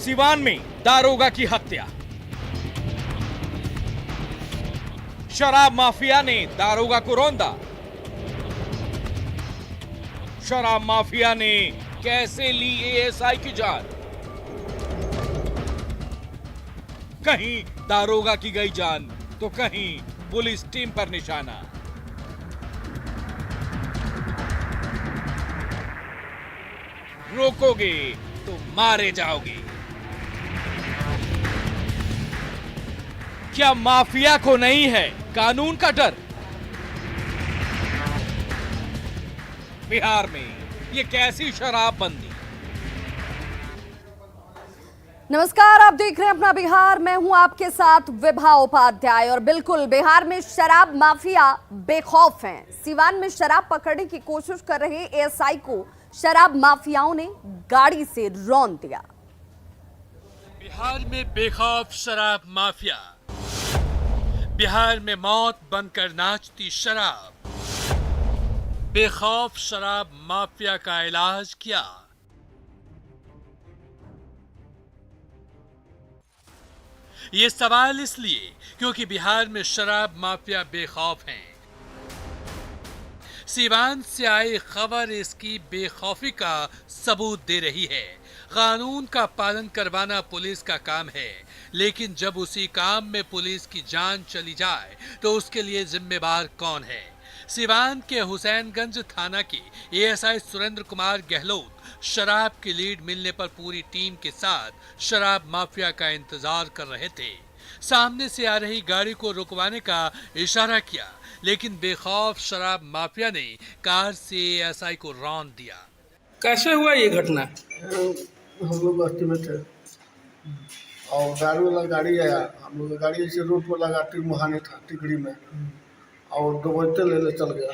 सिवान में दारोगा की हत्या। शराब माफिया ने दारोगा को रौंदा। शराब माफिया ने कैसे ली एएसआई की जान। कहीं दारोगा की गई जान तो कहीं पुलिस टीम पर निशाना। रोकोगे तो मारे जाओगे। क्या माफिया को नहीं है कानून का डर? बिहार में ये कैसी शराबबंदी? नमस्कार, आप देख रहे हैं अपना बिहार। मैं हूं आपके साथ विभा उपाध्याय। और बिल्कुल बिहार में शराब माफिया बेखौफ हैं। सिवान में शराब पकड़ने की कोशिश कर रहे एएसआई को शराब माफियाओं ने गाड़ी से रौंद दिया। बिहार में बेखौफ शराब माफिया। बिहार में मौत बनकर नाचती शराब। बेखौफ शराब माफिया का इलाज क्या? ये सवाल इसलिए क्योंकि बिहार में शराब माफिया बेखौफ हैं। सिवान से आई खबर इसकी बेखौफी का सबूत दे रही है। कानून का पालन करवाना पुलिस का काम है, लेकिन जब उसी काम में पुलिस की जान चली जाए तो उसके लिए जिम्मेवार कौन है? सिवान के हुसैनगंज थाना के एएसआई सुरेंद्र कुमार गहलोत शराब की लीड मिलने पर पूरी टीम के साथ शराब माफिया का इंतजार कर रहे थे। सामने से आ रही गाड़ी को रुकवाने का इशारा किया, लेकिन बेखौफ शराब माफिया ने कार से एएसआई को रौंद दिया। कैसे हुआ ये घटना? हम लोग बस्ती में थे और दारू वाला गाड़ी आया। हम लोग का गाड़ी ऐसे रोड पर लगा मुहाने था टिकड़ी में, और दबोचते ले चल गया।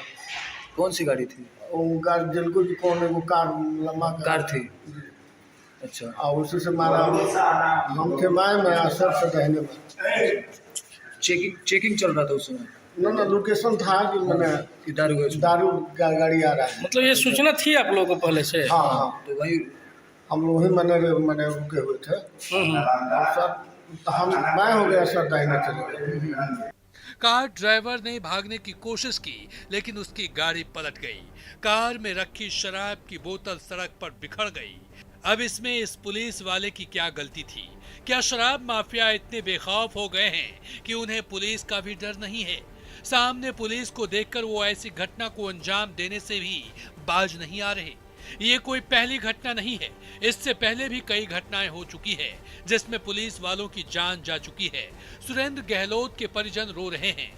कौन सी गाड़ी थी? वो कार जलको की कौन है वो कार लंबा कार थी। अच्छा। और उसी से मारा। हम थे बाएं में और सर से दाहिने में। चेकिंग चल रहा था उस समय? ना लोकेशन था कि मैंने दारू गाड़ी आ रहा है। मतलब ये सूचना थी आप लोगों को पहले से? हाँ हाँ, तो वही हम लोग ही मैंने रुके हुए थे। और सर हम बाएं हो गया, सर दाहिने चले गए। कार ड्राइवर ने भागने की कोशिश की, लेकिन उसकी गाड़ी पलट गई। कार में रखी शराब की बोतल सड़क पर बिखर गई। अब इसमें इस पुलिस वाले की क्या गलती थी? क्या शराब माफिया इतने बेखौफ हो गए हैं कि उन्हें पुलिस का भी डर नहीं है? सामने पुलिस को देखकर वो ऐसी घटना को अंजाम देने से भी बाज नहीं आ रहे। ये कोई पहली घटना नहीं है। इससे पहले भी कई घटनाएं हो चुकी है जिसमें पुलिस वालों की जान जा चुकी है। सुरेंद्र गहलोत के परिजन रो रहे हैं।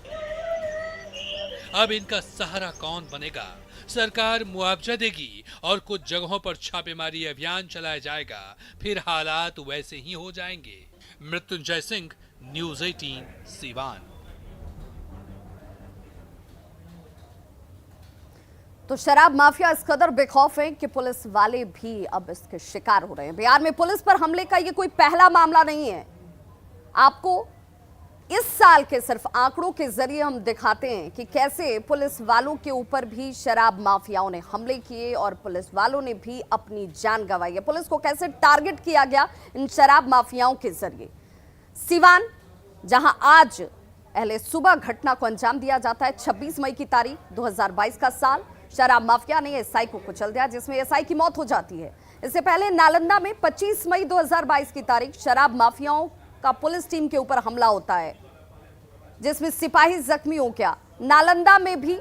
अब इनका सहारा कौन बनेगा? सरकार मुआवजा देगी और कुछ जगहों पर छापेमारी अभियान चलाया जाएगा, फिर हालात वैसे ही हो जाएंगे। मृत्युंजय सिंह, न्यूज़ 18, सिवान। तो शराब माफिया इस कदर बेखौफ है कि पुलिस वाले भी अब इसके शिकार हो रहे हैं। बिहार में पुलिस पर हमले का ये कोई पहला मामला नहीं है। आपको इस साल के सिर्फ आंकड़ों के जरिए हम दिखाते हैं कि कैसे पुलिस वालों के ऊपर भी शराब माफियाओं ने हमले किए और पुलिस वालों ने भी अपनी जान गंवाई है। पुलिस को कैसे टारगेट किया गया इन शराब माफियाओं के जरिए। सिवान, जहां आज पहले सुबह घटना को अंजाम दिया जाता है। 26 मई की तारीख 2022 का साल, शराब माफिया ने एसआई को कुचल दिया, जिसमें एसआई की मौत हो जाती है। इससे पहले नालंदा में 25 मई 2022 की तारीख शराब माफियाओं का पुलिस टीम के ऊपर हमला होता है, जिसमें सिपाही जख्मी हो गया। नालंदा में भी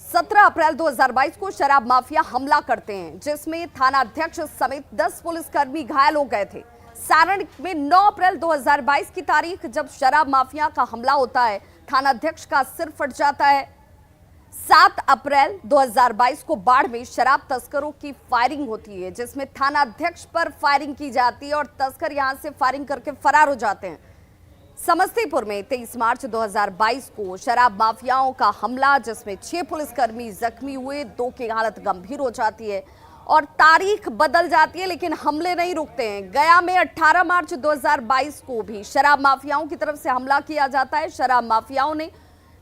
17 अप्रैल 2022 को शराब माफिया हमला करते हैं, जिसमें थाना अध्यक्ष समेत 10 पुलिसकर्मी घायल हो गए थे। सारण में 9 अप्रैल 2022 की तारीख जब शराब माफिया का हमला होता है, थाना अध्यक्ष का सिर फट जाता है। 7 अप्रैल 2022 को बाढ़ में शराब तस्करों की फायरिंग होती है, जिसमें थाना अध्यक्ष पर फायरिंग की जाती है और तस्कर यहां से फायरिंग करके फरार हो जाते हैं। समस्तीपुर में 23 मार्च 2022 को शराब माफियाओं का हमला, जिसमें 6 पुलिसकर्मी जख्मी हुए, 2 की हालत गंभीर हो जाती है और तारीख बदल जाती है, लेकिन हमले नहीं रुकते हैं। गया में 18 मार्च 2022 को भी शराब माफियाओं की तरफ से हमला किया जाता है। शराब माफियाओं ने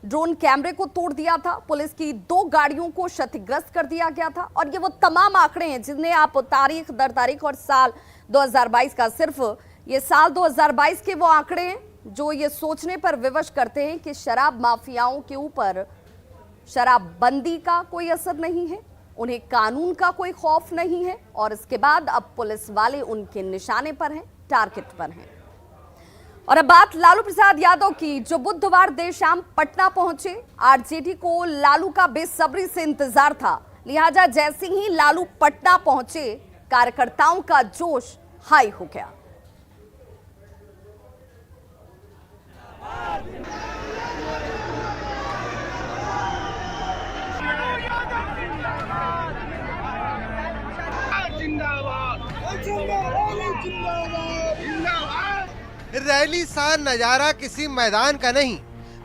ड्रोन कैमरे को तोड़ दिया था, पुलिस की 2 गाड़ियों को क्षतिग्रस्त कर दिया गया था। और ये वो तमाम आंकड़े हैं जिन्हें आप तारीख दर तारीख और साल 2022 का, सिर्फ ये साल 2022 के वो आंकड़े हैं जो ये सोचने पर विवश करते हैं कि शराब माफियाओं के ऊपर शराबबंदी का कोई असर नहीं है, उन्हें कानून का कोई खौफ नहीं है, और इसके बाद अब पुलिस वाले उनके निशाने पर हैं, टारगेट पर हैं। और अब बात लालू प्रसाद यादव की, जो बुधवार देर शाम पटना पहुंचे। आरजेडी को लालू का बेसब्री से इंतजार था, लिहाजा जैसे ही लालू पटना पहुंचे कार्यकर्ताओं का जोश हाई हो गया। रैली सा नजारा किसी मैदान का नहीं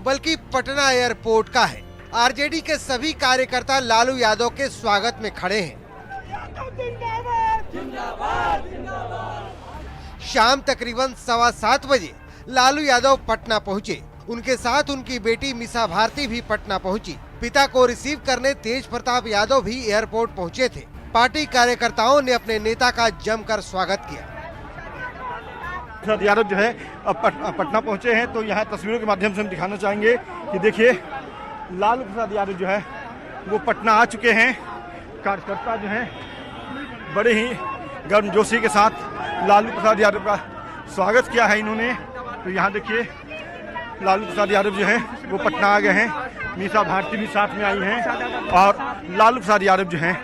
बल्कि पटना एयरपोर्ट का है। आरजेडी के सभी कार्यकर्ता लालू यादव के स्वागत में खड़े हैं। शाम तकरीबन 7:15 बजे लालू यादव पटना पहुंचे। उनके साथ उनकी बेटी मीसा भारती भी पटना पहुंची। पिता को रिसीव करने तेज प्रताप यादव भी एयरपोर्ट पहुंचे थे। पार्टी कार्यकर्ताओं ने अपने नेता का जमकर स्वागत किया। प्रसाद यादव जो है पटना पहुंचे हैं, तो यहाँ तस्वीरों के माध्यम से हम दिखाना चाहेंगे कि देखिए लालू प्रसाद यादव जो है वो पटना आ चुके हैं। कार्यकर्ता जो है बड़े ही गर्मजोशी के साथ लालू प्रसाद यादव का स्वागत किया है इन्होंने। तो यहाँ देखिए लालू प्रसाद यादव जो है वो पटना आ गए हैं। मीसा भारती भी साथ में आई हैं और लालू प्रसाद यादव जो हैं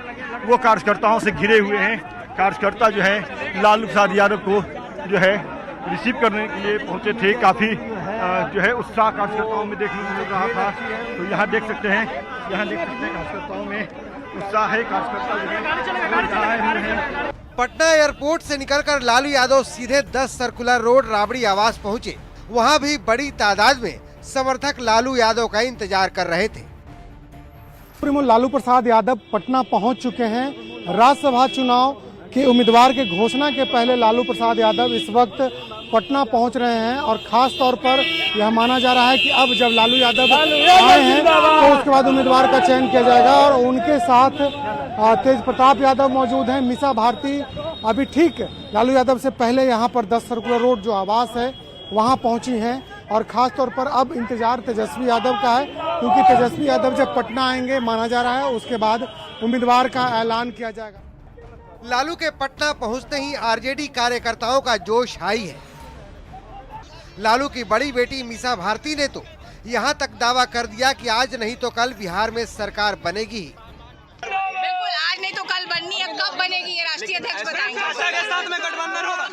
वो कार्यकर्ताओं से घिरे हुए हैं। कार्यकर्ता जो है लालू प्रसाद यादव को जो है रिसीव करने के लिए पहुंचे थे। काफ़ी जो है उत्साह कार्यकर्ताओं में देखने को मिल रहा था। तो यहाँ देख सकते हैं कार्यकर्ताओं में उत्साह है। कार्यकर्ता है। पटना एयरपोर्ट से निकलकर लालू यादव सीधे 10 सर्कुलर रोड राबड़ी आवास पहुंचे। वहां भी बड़ी तादाद में समर्थक लालू यादव का इंतजार कर रहे थे। लालू प्रसाद यादव पटना पहुंच चुके हैं। राज्यसभा चुनाव के उम्मीदवार के घोषणा के पहले लालू प्रसाद यादव इस वक्त पटना पहुंच रहे हैं और खास तौर पर यह माना जा रहा है कि अब जब लालू यादव आए हैं तो उसके बाद उम्मीदवार का चयन किया जाएगा। और उनके साथ तेज प्रताप यादव मौजूद हैं। मीसा भारती अभी ठीक लालू यादव से पहले यहाँ पर 10 सर्कुलर रोड जो आवास है वहाँ पहुँची हैं। और खास तौर पर अब इंतजार तेजस्वी यादव का है, क्योंकि तेजस्वी यादव जब पटना आएंगे माना जा रहा है उसके बाद उम्मीदवार का ऐलान किया जाएगा। लालू के पटना पहुंचते ही आरजेडी कार्यकर्ताओं का जोश हाई है। लालू की बड़ी बेटी मीसा भारती ने तो यहां तक दावा कर दिया कि आज नहीं तो कल बिहार में सरकार बनेगी ही। बिल्कुल, आज नहीं तो कल बननी है। कब बनेगी ये राष्ट्रीय अध्यक्ष बताएंगे। चाचा के साथ में गठबंधन होगा।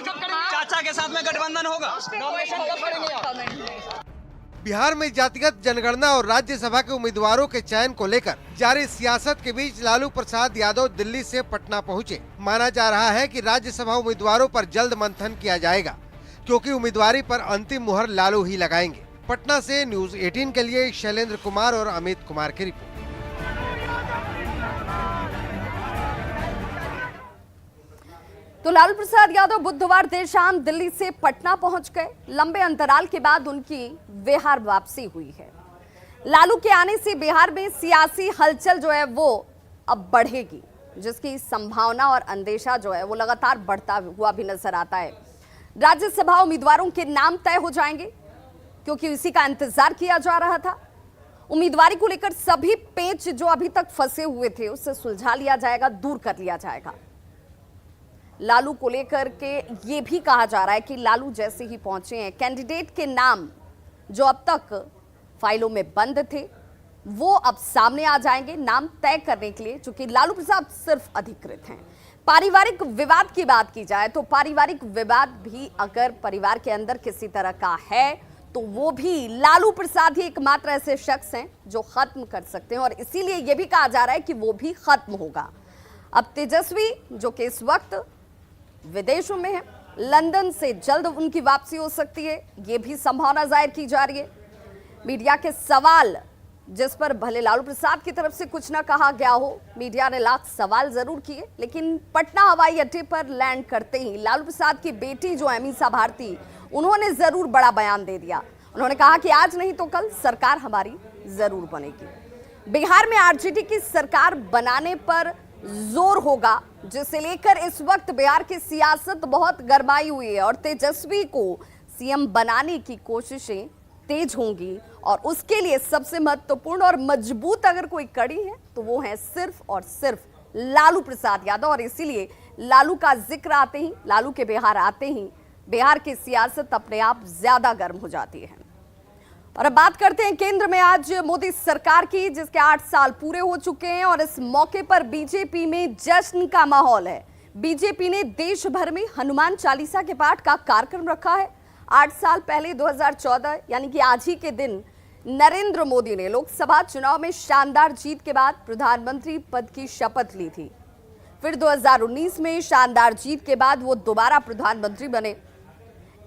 चाचा के साथ में गठबंधन होगा। बिहार में जातिगत जनगणना और राज्यसभा के उम्मीदवारों के चयन को लेकर जारी सियासत के बीच लालू प्रसाद यादव दिल्ली से पटना पहुंचे। माना जा रहा है कि राज्यसभा उम्मीदवारों पर जल्द मंथन किया जाएगा, क्योंकि उम्मीदवारी पर अंतिम मुहर लालू ही लगाएंगे। पटना से न्यूज़ 18 के लिए शैलेंद्र कुमार और अमित कुमार की रिपोर्ट। तो लालू प्रसाद यादव बुधवार देर शाम दिल्ली से पटना पहुंच गए। लंबे अंतराल के बाद उनकी बिहार वापसी हुई है। लालू के आने से बिहार में सियासी हलचल जो है वो अब बढ़ेगी, जिसकी संभावना और अंदेशा जो है वो लगातार बढ़ता हुआ भी नजर आता है। राज्यसभा उम्मीदवारों के नाम तय हो जाएंगे, क्योंकि इसी का इंतजार किया जा रहा था। उम्मीदवारी को लेकर सभी पेच जो अभी तक फंसे हुए थे उससे सुलझा लिया जाएगा, दूर कर लिया जाएगा। लालू को लेकर के ये भी कहा जा रहा है कि लालू जैसे ही पहुंचे हैं, कैंडिडेट के नाम जो अब तक फाइलों में बंद थे वो अब सामने आ जाएंगे नाम तय करने के लिए, चूंकि लालू प्रसाद सिर्फ अधिकृत हैं। पारिवारिक विवाद की बात की जाए तो पारिवारिक विवाद भी अगर परिवार के अंदर किसी तरह का है तो वो भी लालू प्रसाद ही एकमात्र ऐसे शख्स हैं जो खत्म कर सकते हैं, और इसीलिए यह भी कहा जा रहा है कि वो भी खत्म होगा। अब तेजस्वी जो कि इस वक्त विदेशों में है, लंदन से जल्द उनकी वापसी हो सकती है, ये भी संभावना जाहिर की जा रही है। मीडिया के सवाल जिस पर भले लालू प्रसाद की तरफ से कुछ ना कहा गया हो, मीडिया ने लाख सवाल जरूर किए, लेकिन पटना हवाई अड्डे पर लैंड करते ही लालू प्रसाद की बेटी जो है मीसा भारती, उन्होंने जरूर बड़ा बयान दे दिया। उन्होंने कहा कि आज नहीं तो कल सरकार हमारी जरूर बनेगी। बिहार में आरजेडी की सरकार बनाने पर जोर होगा, जिसे लेकर इस वक्त बिहार की सियासत बहुत गरमाई हुई है और तेजस्वी को सीएम बनाने की कोशिशें तेज होंगी। और उसके लिए सबसे महत्वपूर्ण और मजबूत अगर कोई कड़ी है तो वो है सिर्फ और सिर्फ लालू प्रसाद यादव। और इसीलिए लालू का जिक्र आते ही, लालू के बिहार आते ही बिहार की सियासत अपने आप ज्यादा गर्म हो जाती है। और अब बात करते हैं केंद्र में आज मोदी सरकार की, जिसके 8 साल पूरे हो चुके हैं और इस मौके पर बीजेपी में जश्न का माहौल है। बीजेपी ने देश भर में हनुमान चालीसा के पाठ का कार्यक्रम रखा है। 8 साल पहले 2014 यानी कि आज ही के दिन नरेंद्र मोदी ने लोकसभा चुनाव में शानदार जीत के बाद प्रधानमंत्री पद की शपथ ली थी। फिर 2019 में शानदार जीत के बाद वो दोबारा प्रधानमंत्री बने।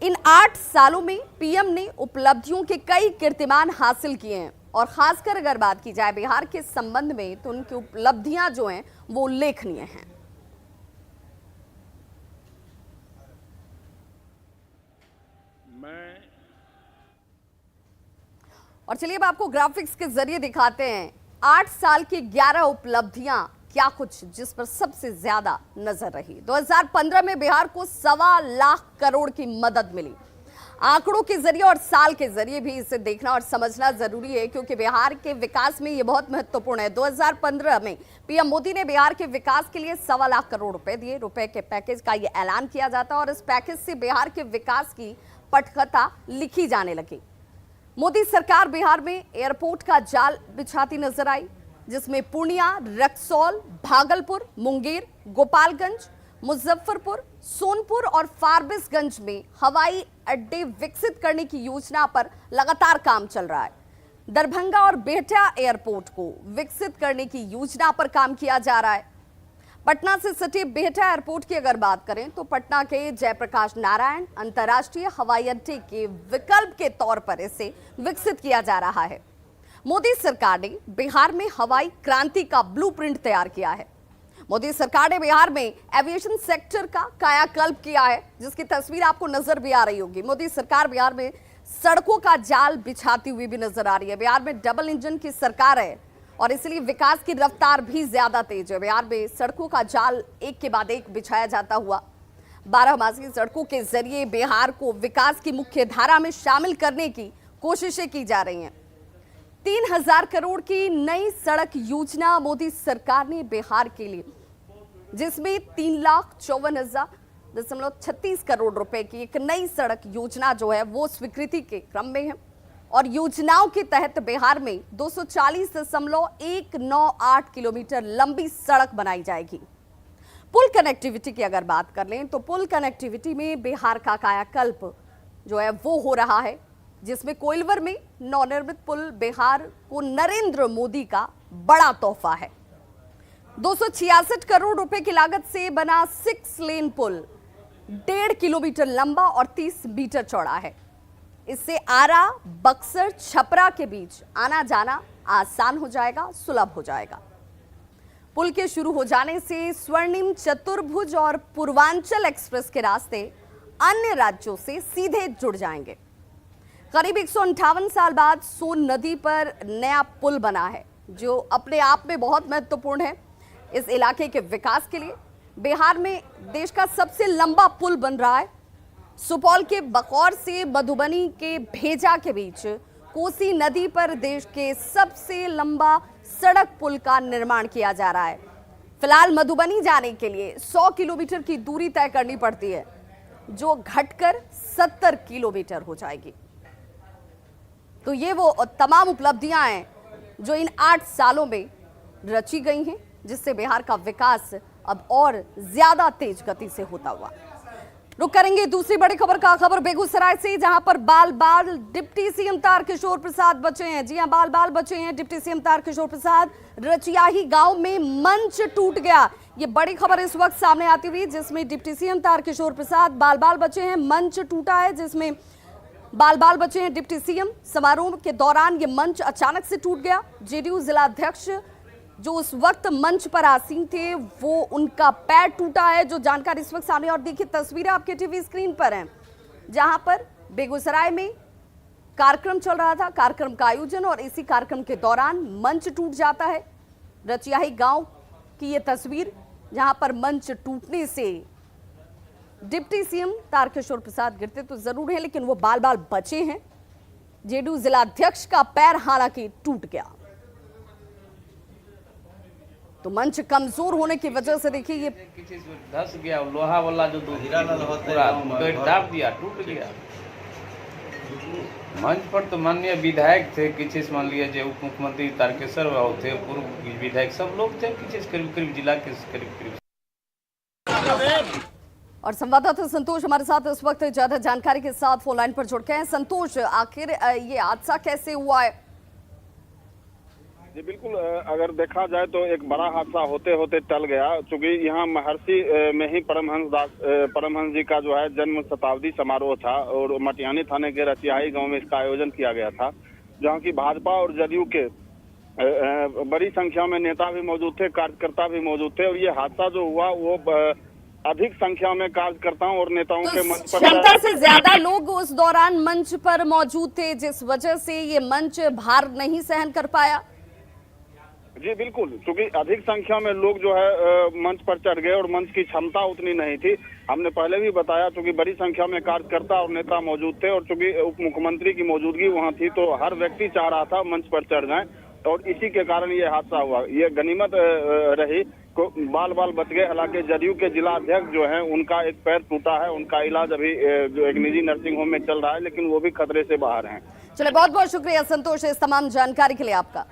इन 8 सालों में पीएम ने उपलब्धियों के कई कीर्तिमान हासिल किए हैं और खासकर अगर बात की जाए बिहार के संबंध में तो उनकी उपलब्धियां जो हैं वो उल्लेखनीय हैं। और चलिए अब आपको ग्राफिक्स के जरिए दिखाते हैं 8 साल की 11 उपलब्धियां क्या कुछ, जिस पर सबसे ज्यादा नजर रही। 2015 में बिहार को 1.25 लाख करोड़ की मदद मिली। आंकड़ों के जरिए और साल के जरिए भी इसे देखना और समझना जरूरी है, क्योंकि बिहार के विकास में यह बहुत महत्वपूर्ण है। 2015 में पीएम मोदी ने बिहार के विकास के लिए 1.25 लाख करोड़ रुपए दिए। रुपए के पैकेज का यह ऐलान किया जाता और इस पैकेज से बिहार के विकास की पटकथा लिखी जाने लगी। मोदी सरकार बिहार में एयरपोर्ट का जाल बिछाती नजर आई, जिसमें पूर्णिया, रक्सौल, भागलपुर, मुंगेर, गोपालगंज, मुजफ्फरपुर, सोनपुर और फारबिसगंज में हवाई अड्डे विकसित करने की योजना पर लगातार काम चल रहा है। दरभंगा और बिहटा एयरपोर्ट को विकसित करने की योजना पर काम किया जा रहा है। पटना से सटे बिहटा एयरपोर्ट की अगर बात करें तो पटना के जयप्रकाश नारायण अंतर्राष्ट्रीय हवाई अड्डे के विकल्प के तौर पर इसे विकसित किया जा रहा है। मोदी सरकार ने बिहार में हवाई क्रांति का ब्लूप्रिंट तैयार किया है। मोदी सरकार ने बिहार में एविएशन सेक्टर का कायाकल्प किया है, जिसकी तस्वीर आपको नजर भी आ रही होगी। मोदी सरकार बिहार में सड़कों का जाल बिछाती हुई भी नजर आ रही है। बिहार में डबल इंजन की सरकार है और इसलिए विकास की रफ्तार भी ज्यादा तेज है। बिहार में सड़कों का जाल एक के बाद एक बिछाया जाता हुआ 12 सड़कों के जरिए बिहार को विकास की मुख्य धारा में शामिल करने की कोशिशें की जा रही हैं। 3000 करोड़ की नई सड़क योजना मोदी सरकार ने बिहार के लिए, जिसमें 3,54,36 करोड़ रुपए की एक नई सड़क योजना जो है वो स्वीकृति के क्रम में है। और योजनाओं के तहत बिहार में 240.198 किलोमीटर लंबी सड़क बनाई जाएगी। पुल कनेक्टिविटी की अगर बात कर लें तो पुल कनेक्टिविटी में बिहार का कायाकल्प जो है वो हो रहा है, जिसमें कोइलवर में नवनिर्मित पुल बिहार को नरेंद्र मोदी का बड़ा तोहफा है। 266 करोड़ रुपए की लागत से बना 6 लेन पुल 1.5 किलोमीटर लंबा और 30 मीटर चौड़ा है। इससे आरा, बक्सर, छपरा के बीच आना जाना आसान हो जाएगा, सुलभ हो जाएगा। पुल के शुरू हो जाने से स्वर्णिम चतुर्भुज और पूर्वांचल एक्सप्रेस के रास्ते अन्य राज्यों से सीधे जुड़ जाएंगे। करीब 158 साल बाद सोन नदी पर नया पुल बना है, जो अपने आप में बहुत महत्वपूर्ण है इस इलाके के विकास के लिए। बिहार में देश का सबसे लंबा पुल बन रहा है। सुपौल के बकौर से मधुबनी के भेजा के बीच कोसी नदी पर देश के सबसे लंबा सड़क पुल का निर्माण किया जा रहा है। फिलहाल मधुबनी जाने के लिए 100 किलोमीटर की दूरी तय करनी पड़ती है, जो घटकर 70 किलोमीटर हो जाएगी। तो ये वो तमाम उपलब्धियां हैं जो इन 8 सालों में रची गई हैं, जिससे बिहार का विकास अब और ज्यादा तेज गति से होता हुआ। रुक करेंगे दूसरी बड़ी खबर का, खबर बेगूसराय से, जहां पर बाल बाल डिप्टी सीएम तारकिशोर प्रसाद बचे हैं। जी हां, बाल बाल बचे हैं डिप्टी सीएम तारकिशोर प्रसाद। रचियाही गांव में मंच टूट गया, ये बड़ी खबर इस वक्त सामने आती हुई, जिसमें डिप्टी सीएम तारकिशोर प्रसाद बाल बाल बचे हैं। मंच टूटा है जिसमें बाल बाल बचे हैं डिप्टी सीएम। समारोह के दौरान ये मंच अचानक से टूट गया। जेडीयू जिला अध्यक्ष जो उस वक्त मंच पर आसीन थे, वो उनका पैर टूटा है, जो जानकारी इस वक्त सामने। और देखिए तस्वीरें आपके टीवी स्क्रीन पर हैं, जहां पर बेगूसराय में कार्यक्रम चल रहा था, कार्यक्रम का आयोजन, और इसी कार्यक्रम के दौरान मंच टूट जाता है। रचियाही गांव की ये तस्वीर, जहां पर मंच टूटने से डिप्टी सीएम तारकिशोर प्रसाद गिरते तो जरूर हैं, लेकिन वो बाल बाल बचे हैं। जेडीयू जिलाध्यक्ष का पैर हालांकि टूट गया। तो मंच कमजोर होने की वजह से देखिए ये धस गया, लोहा वाला जो पूरा पेट दाब दिया, टूट गया। मंच पर तो माननीय विधायक थे, किसी मान लिया जो उप मुख्यमंत्री तारकेश्वर राव थे, पूर्व विधायक, सब लोग थे, किसी करीब जिला के करीब। और संवाददाता संतोष हमारे साथ इस वक्त ज्यादा जानकारी के साथ फोन लाइन पर जुड़ गए हैं। संतोष, आखिर ये हादसा कैसे हुआ है? जी बिल्कुल, अगर देखा जाए तो एक बड़ा हादसा होते होते टल गया, क्योंकि यहाँ महर्षि में ही परमहंस जी का जो है जन्म शताब्दी समारोह था और मटियानी थाने के रचियाही गांव में इसका आयोजन किया गया था, जहाँ की भाजपा और जदयू के बड़ी संख्या में नेता भी मौजूद थे, कार्यकर्ता भी मौजूद थे। और ये हादसा जो हुआ वो अधिक संख्या में कार्यकर्ताओं और नेताओं के मंच पर क्षमता से ज्यादा लोग उस दौरान मंच पर मौजूद थे, जिस वजह से ये मंच भार नहीं सहन कर पाया। जी बिल्कुल, क्योंकि अधिक संख्या में लोग जो है मंच पर चढ़ गए और मंच की क्षमता उतनी नहीं थी। हमने पहले भी बताया, क्योंकि बड़ी संख्या में कार्यकर्ता और नेता मौजूद थे और चूंकि उप मुख्यमंत्री की मौजूदगी वहां थी, तो हर व्यक्ति चाह रहा था मंच पर चढ़ जाए, और इसी के कारण ये हादसा हुआ। ये गनीमत रही, बाल बाल बच गए। हालांकि जदयू के जिला अध्यक्ष जो है उनका एक पैर टूटा है, उनका इलाज अभी जो एक निजी नर्सिंग होम में चल रहा है, लेकिन वो भी खतरे से बाहर हैं। चलिए, बहुत बहुत शुक्रिया संतोष इस तमाम जानकारी के लिए आपका।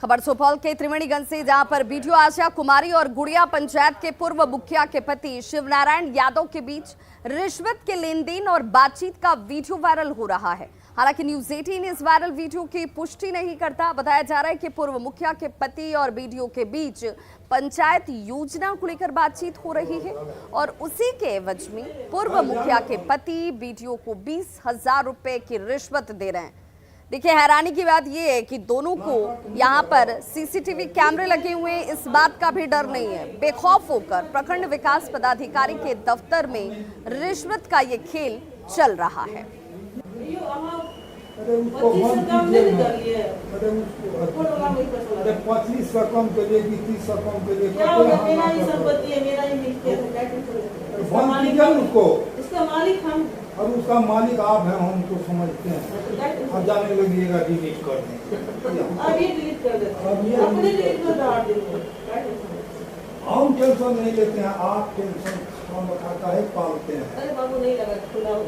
खबर सुपौल के त्रिवेणीगंज से, जहां पर बीडीओ आशा कुमारी और गुड़िया पंचायत के पूर्व मुखिया के पति शिवनारायण यादव के बीच रिश्वत के लेन देन और बातचीत का वीडियो वायरल हो रहा है। हालांकि न्यूज 18 इस वायरल वीडियो की पुष्टि नहीं करता। बताया जा रहा है कि पूर्व मुखिया के पति और बीडीओ के बीच पंचायत योजना को लेकर बातचीत हो रही है और उसी के एवज में पूर्व मुखिया के पति बीडीओ को 20,000 रुपए की रिश्वत दे रहे हैं। देखिए, हैरानी की बात यह है कि दोनों को यहाँ पर सीसीटीवी कैमरे लगे हुए हैं, इस बात का भी डर नहीं है। बेखौफ होकर प्रखंड विकास पदाधिकारी के दफ्तर में रिश्वत का ये खेल चल रहा है। इसका मालिक हम और उसका मालिक आप हैं, हम तो समझते हैं। अब जाने लगिएगा डिलीट कर दें, अभी डिलीट कर देते हैं, अपने डिलीट कर डाल देंगे। हम टेंशन नहीं लेते हैं, आप टेंशन हम खाता है पालते हैं। अरे बाबू नहीं लगा, खुला हो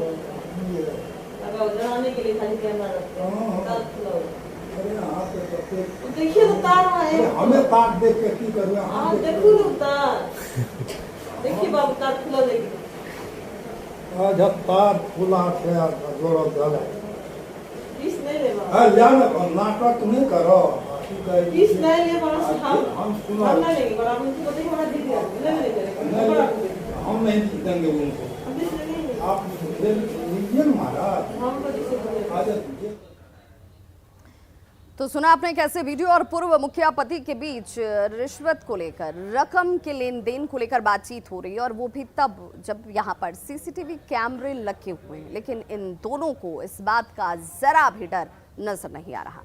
लगा जलाने के लिए खाली कैमरा रखते हैं, खुला हो। अरे हाँ तो देखिए, तो तार है, हमें तार देख के की करूँ? हाँ देखो तो तार, देखिए बाबू तार खुला देखिए। जब तार खुला थे जोर डाला, नाटक नहीं करो, हम सुना, हम नहीं देंगे उनको, आप लीजिए महाराज। तो सुना आपने कैसे वीडियो और पूर्व मुखिया पति के बीच रिश्वत को लेकर, रकम के लेन देन को लेकर बातचीत हो रही है, और वो भी तब जब यहां पर सीसीटीवी कैमरे लगे हुए हैं। लेकिन इन दोनों को इस बात का जरा भी डर नजर नहीं आ रहा।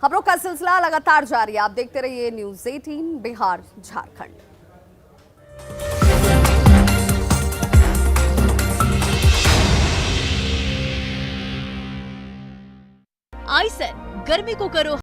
खबरों का सिलसिला लगातार जारी है, आप देखते रहिए न्यूज 18 बिहार झारखंड। आइसन गर्मी को करो